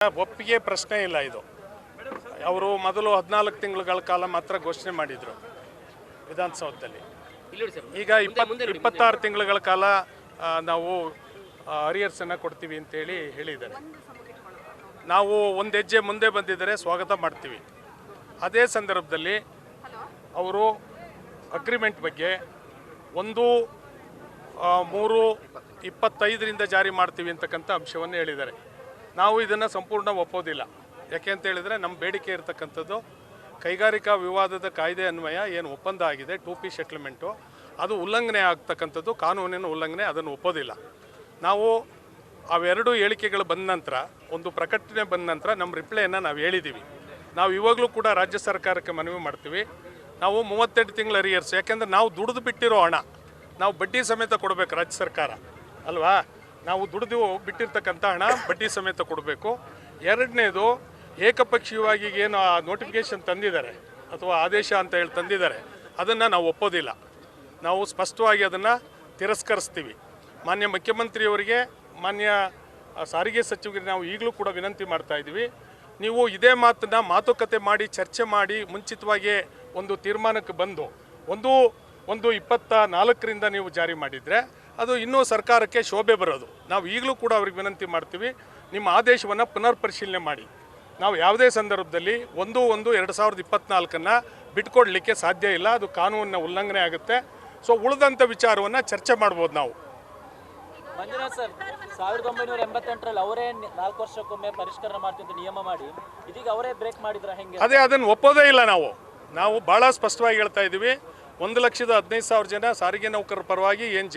ಒಪ್ಪಿಗೆ ಪ್ರಶ್ನೆ ಇಲ್ಲ. ಇದು ಅವರು ಮೊದಲು 14 ತಿಂಗಳ ಕಾಲ ಮಾತ್ರ ಘೋಷಣೆ ಮಾಡಿದರು ವಿಧಾನಸೌಧದಲ್ಲಿ. ಈಗ 26 ತಿಂಗಳ ಕಾಲ ನಾವು ಅರಿಯರ್ಸನ್ನು ಕೊಡ್ತೀವಿ ಅಂತೇಳಿ ಹೇಳಿದ್ದಾರೆ. ನಾವು ಒಂದು ಹೆಜ್ಜೆ ಮುಂದೆ ಬಂದಿದ್ದರೆ ಸ್ವಾಗತ ಮಾಡ್ತೀವಿ. ಅದೇ ಸಂದರ್ಭದಲ್ಲಿ ಅವರು ಅಗ್ರಿಮೆಂಟ್ ಬಗ್ಗೆ 1/3/25 ಜಾರಿ ಮಾಡ್ತೀವಿ ಅಂತಕ್ಕಂಥ ಅಂಶವನ್ನು ಹೇಳಿದ್ದಾರೆ. ನಾವು ಇದನ್ನು ಸಂಪೂರ್ಣ ಒಪ್ಪೋದಿಲ್ಲ. ಯಾಕೆ ಅಂತ ಹೇಳಿದರೆ ನಮ್ಮ ಬೇಡಿಕೆ ಇರತಕ್ಕಂಥದ್ದು ಕೈಗಾರಿಕಾ ವಿವಾದದ ಕಾಯ್ದೆ ಅನ್ವಯ ಏನು ಒಪ್ಪಂದ ಆಗಿದೆ 2P ಸೆಟ್ಲ್ಮೆಂಟು, ಅದು ಉಲ್ಲಂಘನೆ ಆಗ್ತಕ್ಕಂಥದ್ದು ಕಾನೂನಿನ ಉಲ್ಲಂಘನೆ, ಅದನ್ನು ಒಪ್ಪೋದಿಲ್ಲ. ನಾವು ಅವೆರಡು ಹೇಳಿಕೆಗಳು ಬಂದ ನಂತರ, ಒಂದು ಪ್ರಕಟಣೆ ಬಂದ ನಂತರ ನಮ್ಮ ರಿಪ್ಲೈಯನ್ನು ನಾವು ಹೇಳಿದ್ದೀವಿ. ನಾವು ಇವಾಗಲೂ ಕೂಡ ರಾಜ್ಯ ಸರ್ಕಾರಕ್ಕೆ ಮನವಿ ಮಾಡ್ತೀವಿ. ನಾವು 38 ತಿಂಗಳ ಅರಿಯರ್ಸ್, ಯಾಕೆಂದರೆ ನಾವು ದುಡಿದು ಬಿಟ್ಟಿರೋ ಹಣ ನಾವು ಬಡ್ಡಿ ಸಮೇತ ಕೊಡಬೇಕು ರಾಜ್ಯ ಸರ್ಕಾರ ಅಲ್ವಾ. ನಾವು ದುಡಿದು ಬಿಟ್ಟಿರ್ತಕ್ಕಂಥ ಹಣ ಬಡ್ಡಿ ಸಮೇತ ಕೊಡಬೇಕು. ಎರಡನೇದು, ಏಕಪಕ್ಷೀಯವಾಗಿ ಏನು ನೋಟಿಫಿಕೇಷನ್ ತಂದಿದ್ದಾರೆ ಅಥವಾ ಆದೇಶ ಅಂತ ಹೇಳಿ ತಂದಿದ್ದಾರೆ, ಅದನ್ನು ನಾವು ಒಪ್ಪೋದಿಲ್ಲ. ನಾವು ಸ್ಪಷ್ಟವಾಗಿ ಅದನ್ನು ತಿರಸ್ಕರಿಸ್ತೀವಿ. ಮಾನ್ಯ ಮುಖ್ಯಮಂತ್ರಿಯವರಿಗೆ, ಮಾನ್ಯ ಸಾರಿಗೆ ಸಚಿವರಿಗೆ ನಾವು ಈಗಲೂ ಕೂಡ ವಿನಂತಿ ಮಾಡ್ತಾಯಿದ್ದೀವಿ. ನೀವು ಇದೇ ಮಾತನ್ನು ಮಾತುಕತೆ ಮಾಡಿ, ಚರ್ಚೆ ಮಾಡಿ, ಮುಂಚಿತವಾಗಿ ಒಂದು ತೀರ್ಮಾನಕ್ಕೆ ಬಂದು 1/24 ನೀವು ಜಾರಿ ಮಾಡಿದರೆ ಅದು ಇನ್ನೂ ಸರ್ಕಾರಕ್ಕೆ ಶೋಭೆ ಬರೋದು. ನಾವು ಈಗಲೂ ಕೂಡ ಅವ್ರಿಗೆ ವಿನಂತಿ ಮಾಡ್ತೀವಿ, ನಿಮ್ಮ ಆದೇಶವನ್ನು ಪುನರ್ ಪರಿಶೀಲನೆ ಮಾಡಿ. ನಾವು ಯಾವುದೇ ಸಂದರ್ಭದಲ್ಲಿ 1/1/2024 ಬಿಟ್ಕೊಡ್ಲಿಕ್ಕೆ ಸಾಧ್ಯ ಇಲ್ಲ. ಅದು ಕಾನೂನಿನ ಉಲ್ಲಂಘನೆ ಆಗುತ್ತೆ. ಸೊ ಉಳಿದಂಥ ವಿಚಾರವನ್ನು ಚರ್ಚೆ ಮಾಡ್ಬೋದು ನಾವು. ಮಂಜುನಾಥ್ ಸರ್, 1988ರಲ್ಲಿ ಅವರೇ 4 ವರ್ಷಕ್ಕೊಮ್ಮೆ ಪರಿಷ್ಕರಣೆ ಮಾಡ್ತಿದ್ದ ನಿಯಮ ಮಾಡಿ ಇದೀಗ ಅವರೇ ಬ್ರೇಕ್ ಮಾಡಿದ್ರೆ ಹೆಂಗೆ? ಅದನ್ನು ಒಪ್ಪೋದೇ ಇಲ್ಲ. ನಾವು ಭಾಳ ಸ್ಪಷ್ಟವಾಗಿ ಹೇಳ್ತಾ ಇದ್ದೀವಿ. 1,15,000 ಜನ ಸಾರಿಗೆ ನೌಕರರ ಪರವಾಗಿ ಏನು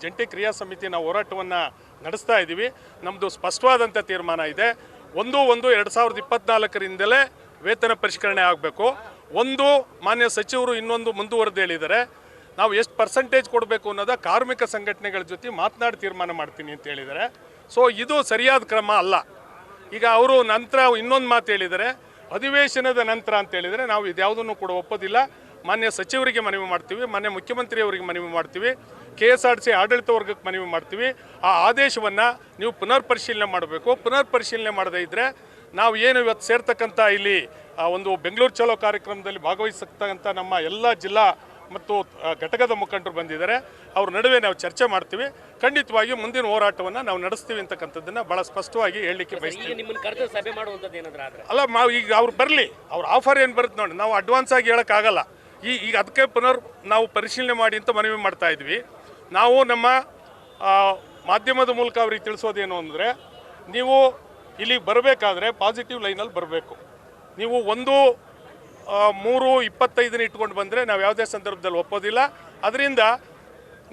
ಜಂಟಿ ಕ್ರಿಯಾ ಸಮಿತಿ ನಾವು ಹೋರಾಟವನ್ನು ನಡೆಸ್ತಾ ಇದ್ದೀವಿ. ನಮ್ಮದು ಸ್ಪಷ್ಟವಾದಂಥ ತೀರ್ಮಾನ ಇದೆ. 1/1/2024 ವೇತನ ಪರಿಷ್ಕರಣೆ ಆಗಬೇಕು. ಮಾನ್ಯ ಸಚಿವರು ಇನ್ನೊಂದು ಮುಂದುವರೆದು ಹೇಳಿದ್ದಾರೆ, ನಾವು ಎಷ್ಟು ಪರ್ಸೆಂಟೇಜ್ ಕೊಡಬೇಕು ಅನ್ನೋದ ಕಾರ್ಮಿಕ ಸಂಘಟನೆಗಳ ಜೊತೆ ಮಾತನಾಡಿ ತೀರ್ಮಾನ ಮಾಡ್ತೀನಿ ಅಂತ ಹೇಳಿದ್ದಾರೆ. ಸೊ ಇದು ಸರಿಯಾದ ಕ್ರಮ ಅಲ್ಲ. ಈಗ ಅವರು ನಂತರ ಇನ್ನೊಂದು ಮಾತು ಹೇಳಿದ್ದಾರೆ, ಅಧಿವೇಶನದ ನಂತರ ಅಂತ ಹೇಳಿದರೆ ನಾವು ಇದ್ಯಾವುದನ್ನು ಕೂಡ ಒಪ್ಪೋದಿಲ್ಲ. ಮಾನ್ಯ ಸಚಿವರಿಗೆ ಮನವಿ ಮಾಡ್ತೀವಿ, ಮಾನ್ಯ ಮುಖ್ಯಮಂತ್ರಿಯವರಿಗೆ ಮನವಿ ಮಾಡ್ತೀವಿ, KSRTC ಆಡಳಿತ ವರ್ಗಕ್ಕೆ ಮನವಿ ಮಾಡ್ತೀವಿ. ಆ ಆದೇಶವನ್ನು ನೀವು ಪುನರ್ ಪರಿಶೀಲನೆ ಮಾಡಬೇಕು. ಪುನರ್ ಪರಿಶೀಲನೆ ಮಾಡದೇ ಇದ್ದರೆ ನಾವು ಏನು ಇವತ್ತು ಸೇರ್ತಕ್ಕಂಥ ಇಲ್ಲಿ ಒಂದು ಬೆಂಗಳೂರು ಚಲೋ ಕಾರ್ಯಕ್ರಮದಲ್ಲಿ ಭಾಗವಹಿಸತಕ್ಕಂಥ ನಮ್ಮ ಎಲ್ಲ ಜಿಲ್ಲಾ ಮತ್ತು ಘಟಕದ ಮುಖಂಡರು ಬಂದಿದ್ದಾರೆ. ಅವ್ರ ನಡುವೆ ನಾವು ಚರ್ಚೆ ಮಾಡ್ತೀವಿ. ಖಂಡಿತವಾಗಿ ಮುಂದಿನ ಹೋರಾಟವನ್ನು ನಾವು ನಡೆಸ್ತೀವಿ ಅಂತಕ್ಕಂಥದ್ದನ್ನು ಭಾಳ ಸ್ಪಷ್ಟವಾಗಿ ಹೇಳಲಿಕ್ಕೆ ಬಯಸ್ತೀವಿ. ಅಲ್ಲ, ಈಗ ಅವ್ರು ಬರಲಿ, ಅವ್ರ ಆಫರ್ ಏನು ಬರುತ್ತೆ ನೋಡಿ, ನಾವು ಅಡ್ವಾನ್ಸ್ ಆಗಿ ಹೇಳೋಕ್ಕಾಗಲ್ಲ. ಈಗ ಅದಕ್ಕೆ ನಾವು ಪರಿಶೀಲನೆ ಮಾಡಿ ಅಂತ ಮನವಿ ಮಾಡ್ತಾ ಇದ್ವಿ. ನಾವು ನಮ್ಮ ಮಾಧ್ಯಮದ ಮೂಲಕ ಅವ್ರಿಗೆ ತಿಳಿಸೋದೇನು ಅಂದರೆ, ನೀವು ಇಲ್ಲಿಗೆ ಬರಬೇಕಾದ್ರೆ ಪಾಸಿಟಿವ್ ಲೈನಲ್ಲಿ ಬರಬೇಕು. ನೀವು 1/3/25 ಇಟ್ಕೊಂಡು ಬಂದರೆ ನಾವು ಯಾವುದೇ ಸಂದರ್ಭದಲ್ಲಿ ಒಪ್ಪೋದಿಲ್ಲ. ಅದರಿಂದ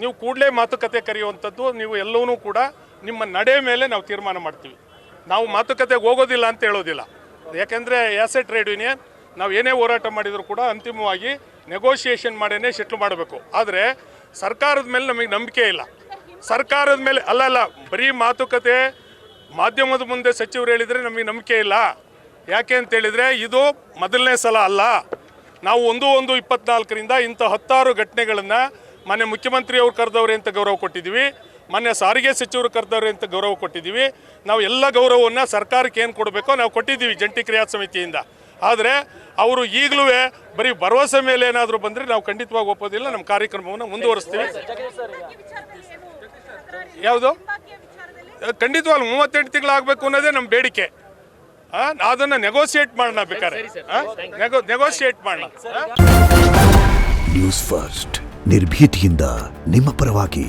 ನೀವು ಕೂಡಲೇ ಮಾತುಕತೆ ಕರೆಯುವಂಥದ್ದು, ನೀವು ಎಲ್ಲವೂ ಕೂಡ ನಿಮ್ಮ ನಡೆ ಮೇಲೆ ನಾವು ತೀರ್ಮಾನ ಮಾಡ್ತೀವಿ. ನಾವು ಮಾತುಕತೆಗೆ ಹೋಗೋದಿಲ್ಲ ಅಂತ ಹೇಳೋದಿಲ್ಲ. ಯಾಕೆಂದರೆ ಆ್ಯಸ್ ಎ ಟ್ರೇಡ್ ಯೂನಿಯನ್ ನಾವು ಏನೇ ಹೋರಾಟ ಮಾಡಿದರೂ ಕೂಡ ಅಂತಿಮವಾಗಿ ನೆಗೋಷಿಯೇಷನ್ ಮಾಡೇ ಸೆಟ್ಲ್ ಮಾಡಬೇಕು. ಆದರೆ ಸರ್ಕಾರದ ಮೇಲೆ ನಮಗೆ ನಂಬಿಕೆ ಇಲ್ಲ. ಸರ್ಕಾರದ ಮೇಲೆ ಅಲ್ಲ, ಬರೀ ಮಾತುಕತೆ ಮಾಧ್ಯಮದ ಮುಂದೆ ಸಚಿವರು ಹೇಳಿದರೆ ನಮಗೆ ನಂಬಿಕೆ ಇಲ್ಲ. ಯಾಕೆ ಅಂತೇಳಿದರೆ ಇದು ಮೊದಲನೇ ಸಲ ಅಲ್ಲ. ನಾವು 1/1/24 ಇಂಥ 10 ಘಟನೆಗಳನ್ನು ಮಾನ್ಯ ಮುಖ್ಯಮಂತ್ರಿಯವ್ರು ಕರೆದವ್ರೆ ಅಂತ ಗೌರವ ಕೊಟ್ಟಿದ್ದೀವಿ, ಮಾನ್ಯ ಸಾರಿಗೆ ಸಚಿವರು ಕರೆದವ್ರೆ ಅಂತ ಗೌರವ ಕೊಟ್ಟಿದ್ದೀವಿ. ನಾವು ಎಲ್ಲ ಗೌರವವನ್ನು ಸರ್ಕಾರಕ್ಕೆ ಏನು ಕೊಡಬೇಕೋ ನಾವು ಕೊಟ್ಟಿದ್ದೀವಿ ಜಂಟಿ ಕ್ರಿಯಾ ಸಮಿತಿಯಿಂದ. ಆದರೆ ಅವರು ಈಗಲೂ ಬರೀ ಭರವಸೆ ಮೇಲೆ ಏನಾದರೂ ಬಂದರೆ ನಾವು ಖಂಡಿತವಾಗಿ ಒಪ್ಪೋದಿಲ್ಲ. ನಮ್ಮ ಕಾರ್ಯಕ್ರಮವನ್ನು ಮುಂದುವರಿಸ್ತೀವಿ. ಯಾವುದು ಖಂಡಿತವಾಗಿ 38 ತಿಂಗಳಾಗಬೇಕು ಅನ್ನೋದೇ ನಮ್ಮ ಬೇಡಿಕೆ. ಅದನ್ನು ನೆಗೋಸಿಯೇಟ್ ಮಾಡೋಣ, ಬೇಕಾದ್ರೆ ನೆಗೋಸಿಯೇಟ್ ಮಾಡೋಣ. ನ್ಯೂಸ್ ಫಸ್ಟ್, ನಿರ್ಭೀತಿಯಿಂದ ನಿಮ್ಮ ಪರವಾಗಿ.